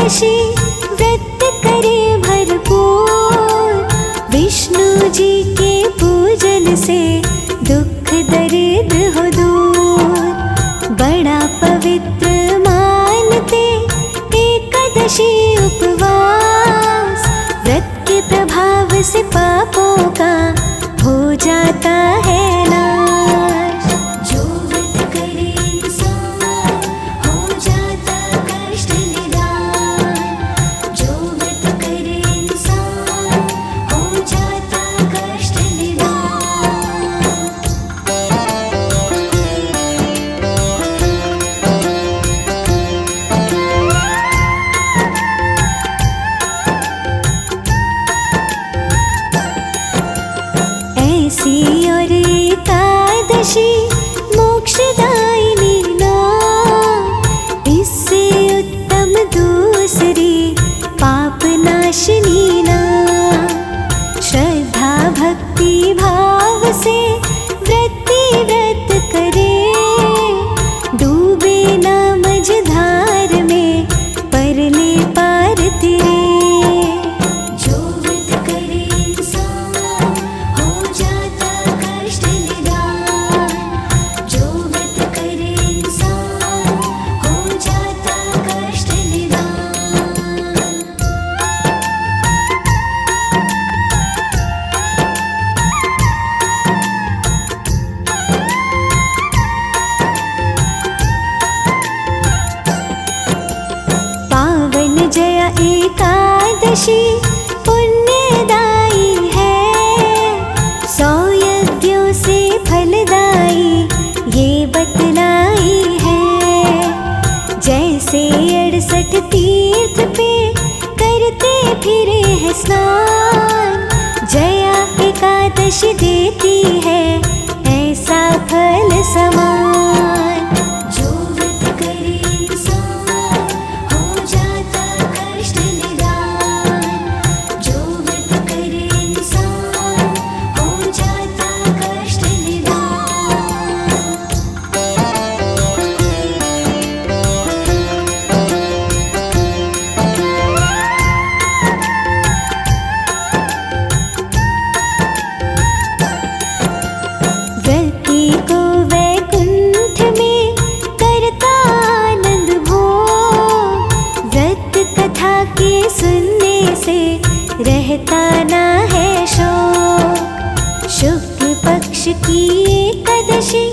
एकादशी व्रत करे भरपूर। विष्णु जी के पूजन से दुख दरिद्र हो दूर। बड़ा पवित्र मानते एकादशी उपवास। व्रत के प्रभाव से पापों का हो जाता है नाश। जो व्रत करे इंसान हो जाता कष्ट निदान। जो व्रत करे इंसान हो जाता कष्ट निदान। ऐसी और एकादशी मोक्षदायिनी नाम। इससे उत्तम दूसरी पाप नाशिनी नाम। श्रद्धा भक्ति भाव से व्रती व्रत करे। डूबे ना मझधार में परले पार तिरे। जो व्रत करे इंसान हो जाता कष्ट निदान। जो व्रत करे इंसान हो जाता कष्ट निदान। पावन जया एकादशी पुण्यदायी है। 100 यज्ञों से फलदायी ये बतलाई है। जैसे 68 तीर्थ पे करते फिरे हैं स्नान। जया एकादशी देती है ऐसा फल समान। जो व्रत करे इंसान हो जाता कष्ट निदान। जो व्रत करे इंसान हो जाता कष्ट निदान। व्रती को वैकुंठ में करता आनंद भोग। व्रत कथा के सुनने से रहता ना है शोक। शुक्ल पक्ष की एकादशी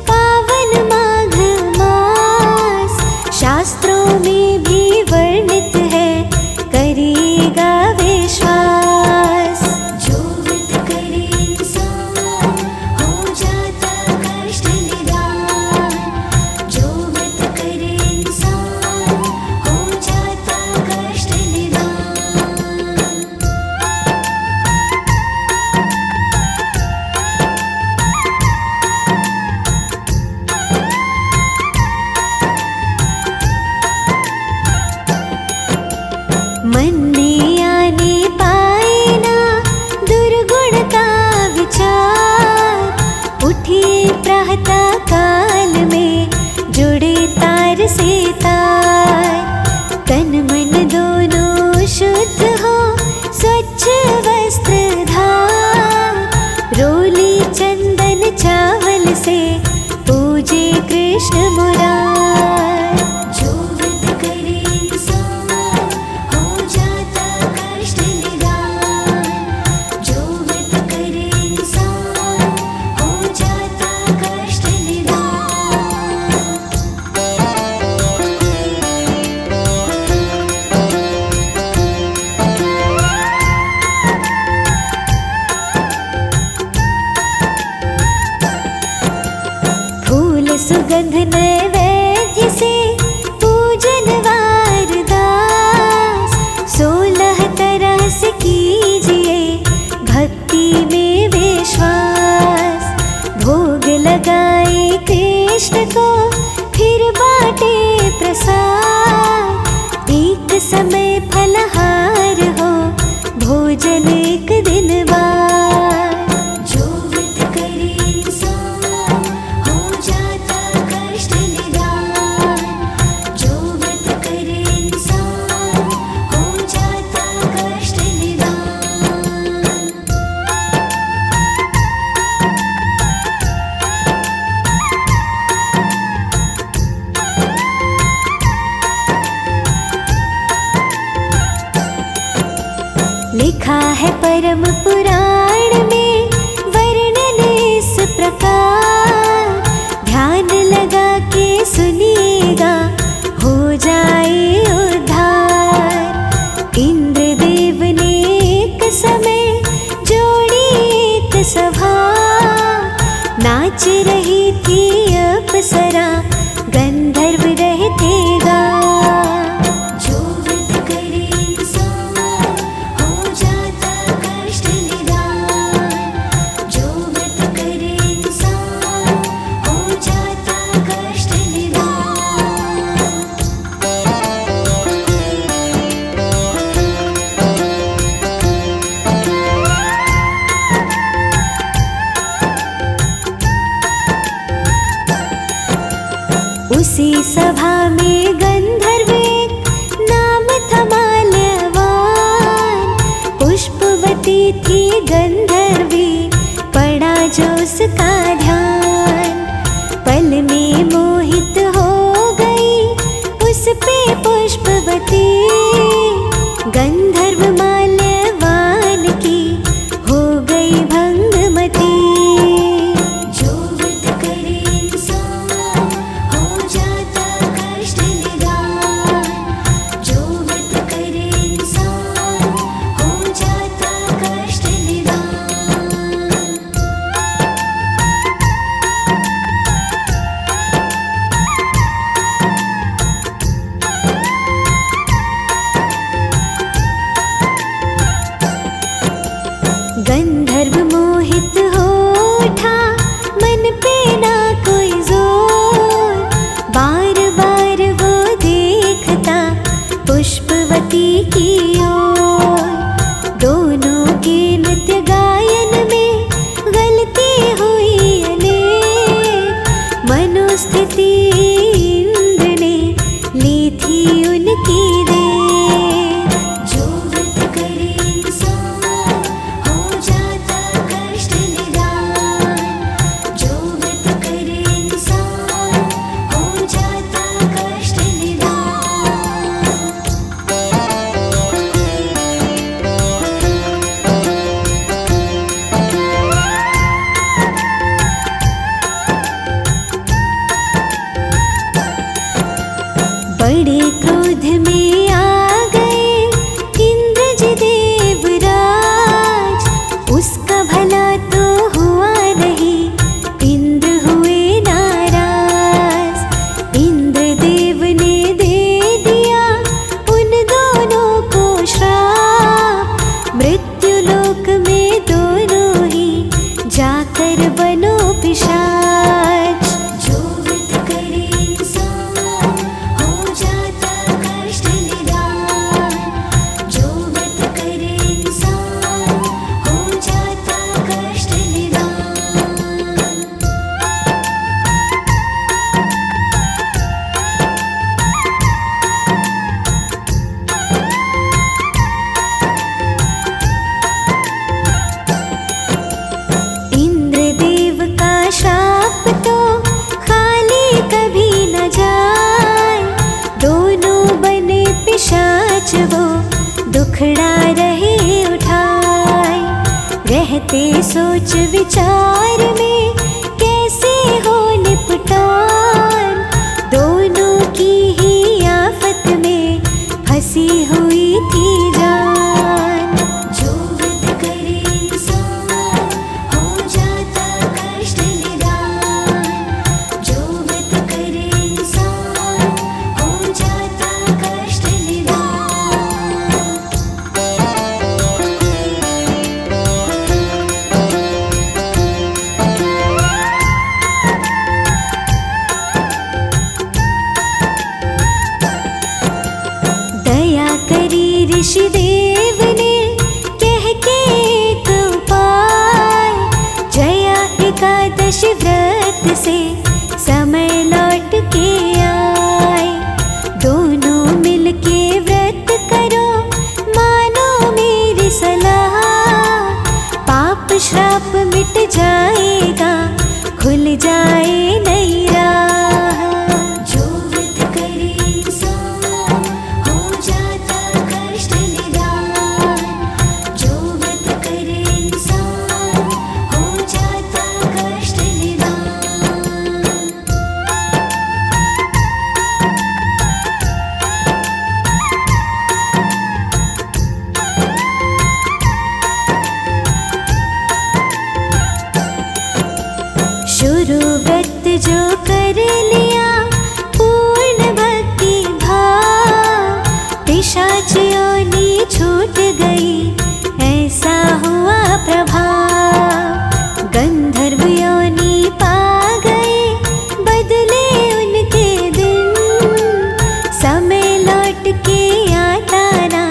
पावन माघ मास। शास्त्रों में भी वर्णित है करेगा विश्वास। जो व्रत करे इंसान हो जाता कष्ट निदान। जो व्रत करे इंसान हो जाता कष्ट निदान। मन में आने पाए ना दुर्गुण का विचार। उठिए प्रातः काल में जुड़े तार से तार। तन मन दोनों शुद्ध हो स्वच्छ वस्त्र धार। रोली चंदन चावल से पूजे कृष्ण मुरार। जो व्रत करे इंसान हो जाता कष्ट निदान। जो व्रत करे इंसान हो जाता कष्ट निदान। फूल सुगंध नैवेद्य से पूजन वारदास। 16 तरह से कीजिए भक्ति में विश्वास। भोग लगाए कृष्ण को फिर बाटे प्रसाद। एक समय फलहार हो भोजन एक दिन बाद। जो व्रत करे इंसान हो जाता कष्ट निदान। है परम पुराण में वर्णन इस प्रकार, ध्यान लगा के सुनिएगा हो जाए उद्धार। इंद्रदेव ने एक समय जोड़ी एक सभा, नाच रही थी अप्सरा गंधर्व रहते गा। जो व्रत करे इंसान हो जाता कष्ट निदान, जो व्रत करे इंसान हो जाता कष्ट निदान। उसी सभा में गंधर्व एक नाम था माल्यवान, पुष्पवती थी गंधर्वी पड़ा जो उसका ध्यान। पल में मोहित हो गई उस पे पुष्पवती, गंधर्व माल्यवान की हो गई भंगमती। जो व्रत करे इंसान हो जाता कष्ट निदान, जो व्रत करे इंसान हो जाता कष्ट निदान। गंधर्व मोहित हो उठा, मन पे ना कोई जोर, बार बार वो देखता पुष्पवती की ओर। दोनों के नृत्य गायन में गलती हुई अनेक, मनोस्थिति इंद्र ने ली थी उनकी देर। जो व्रत करे इंसान हो जाता कष्ट निदान, जो व्रत करे इंसान हो जाता कष्ट निदान। बड़े क्रोध में आ गए इंद्र जी देवराज, उसका भला तो हुआ नहीं इंद्र हुए नाराज। इंद्रदेव ने दे दिया उन दोनों को श्राप, मृत्यु लोक में दोनों ही जाकर बनो पिशाच। जो व्रत करे इंसान हो जाता कष्ट निदान, जो व्रत करे इंसान हो जाता कष्ट निदान। इंद्रदेव का शाप तो खाली कभी न जाए, दोनों बने पिशाच वो दुखड़ा रहे उठाए। रहते सोच विचार में कैसे हो निपटान, दोनों की ही आफत में फंसी हुई थी जान। जो व्रत करे इंसान हो जाता कष्ट निदान, जो व्रत करे इंसान हो जाता कष्ट निदान। दया करी ऋषिदेव ने कह के एक उपाय, जया एकादशी व्रत से समय लौट के आए। दोनों मिलके व्रत करो मानो मेरी सलाह, पाप श्राप मिट जाएगा खुल जाए नई राह। जो व्रत करे इंसान हो जाता कष्ट निदान, जो व्रत छूट गई, ऐसा हुआ प्रभाव। गंधर्व योनि पा गए, बदले उनके दिन, समय लौट के आता ना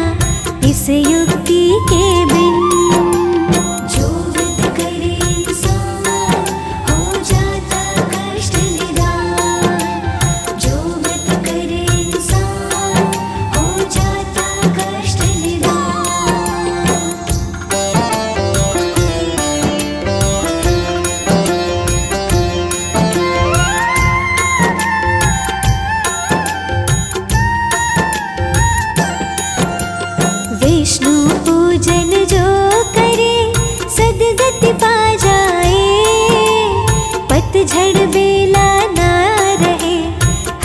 इस युक्ति के बिन। जो व्रत करे इंसान हो जाता कष्ट निदान, जो व्रत करे इंसान हो जाता कष्ट निदान। विष्णु पूजन जो करे सद्गति पा जाए, पतझड़ बेला ना रहे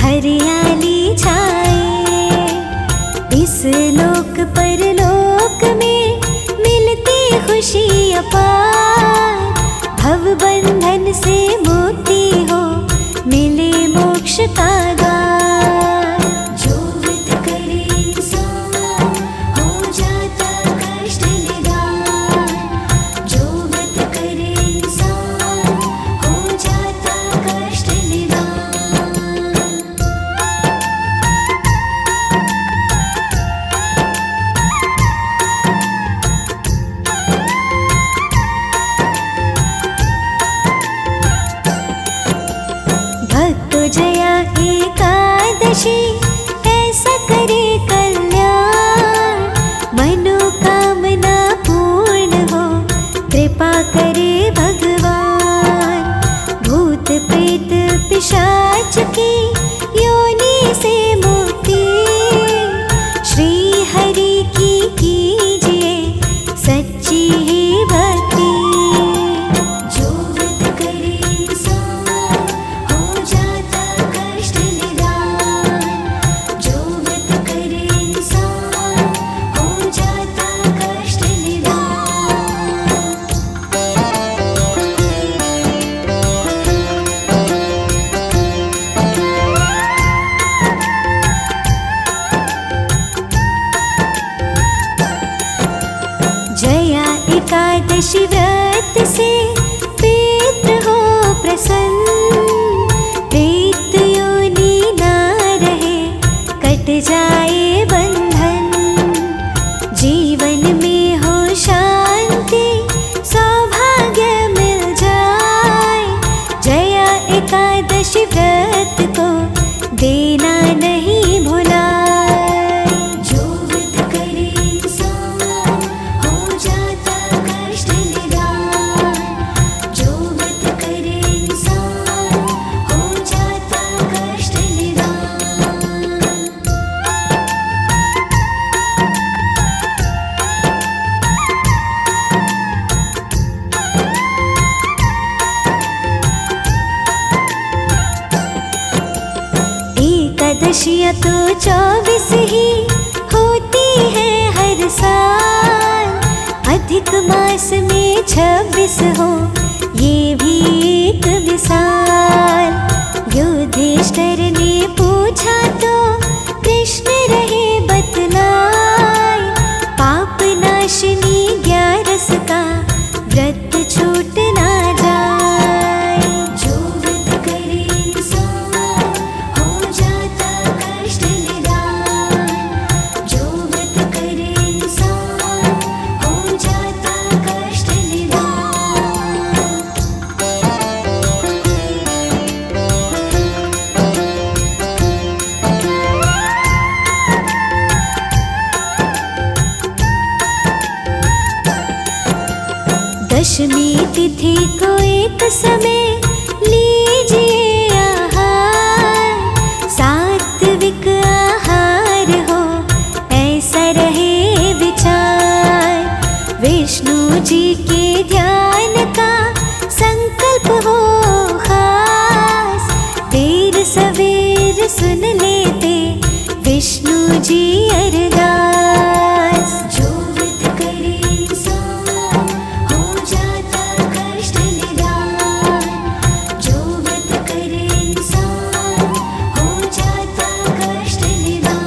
हरियाली छाए। इस लोक परलोक में मिलती खुशी अपार, भव बंधन से मुक्ति हो मिले मोक्ष का द्वार। जो व्रत करे इंसान हो जाता कष्ट निदान, जो व्रत करे इंसान हो जाता कष्ट निदान। भक्त जया एकादशी ऐसा करे कल्याण, मनोकामना पूर्ण हो कृपा करे भगवान। भूत प्रेत पिशाच की योनि से मुक्ति, श्री हरि की कीजिए सच्ची ही भक्ति। जो व्रत करे इंसान हो जाता कष्ट निदान, जो व्रत करे इंसान हो जाता कष्ट निदान। जया एकादशी व्रत से पितृ हो प्रसन्न, प्रेत योनि ना रहे कट जाए बंधन। जीवन में हो शांति सौभाग्य मिल जाए, जया एकादशी व्रत को देना नहीं भुलाए। जो व्रत करे इंसान हो जाता कष्ट निदान, जो व्रत करे इंसान हो जाता कष्ट निदान। एकादशियाँ तो 24 ही होती है हर साल, अधिक मास में 26 हो ये भी एक विशाल। युधिष्ठिर ने पूछा तो कृष्ण रहे बतलाए, पाप नाशिनी 11 का व्रत छूट ना जाए। जो व्रत करे इंसान हो जाता कष्ट निदान, जो व्रत करे इंसान हो जाता कष्ट निदान। दशमी तिथि को एक समय लीजिए आहार, सात्विक आहार हो ऐसा रहे विचार। विष्णु जी के ध्यान का संकल्प हो खास, देर सवेर सुन लेते विष्णु जी अरदास। जो व्रत करे इंसान हो जाता कष्ट निदान, जो व्रत करे इंसान हो जाता कष्ट निदान।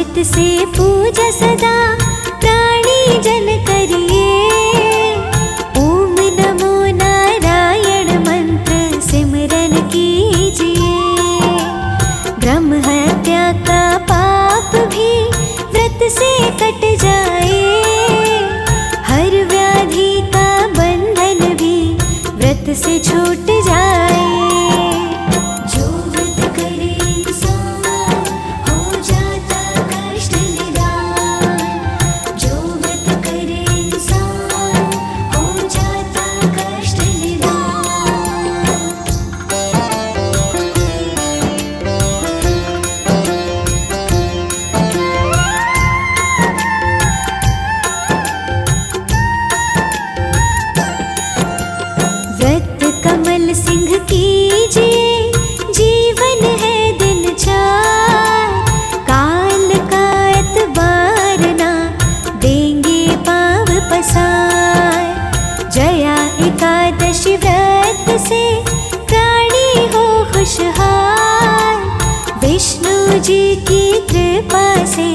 चित से पूजा सदा प्राणी जन करिए। ओम नमो नारायण मंत्र सिमरन कीजिए। ब्रह्म हत्या का पाप भी व्रत से कट जाए। हर व्याधि का बंधन भी व्रत से छूट जाए। सिंह कीजिए, जीवन है दिन चार। काल का एतबार ना देंगे पाँव पसार। जया एकादशी व्रत से प्राणी हो खुशहाल। विष्णु जी की कृपा से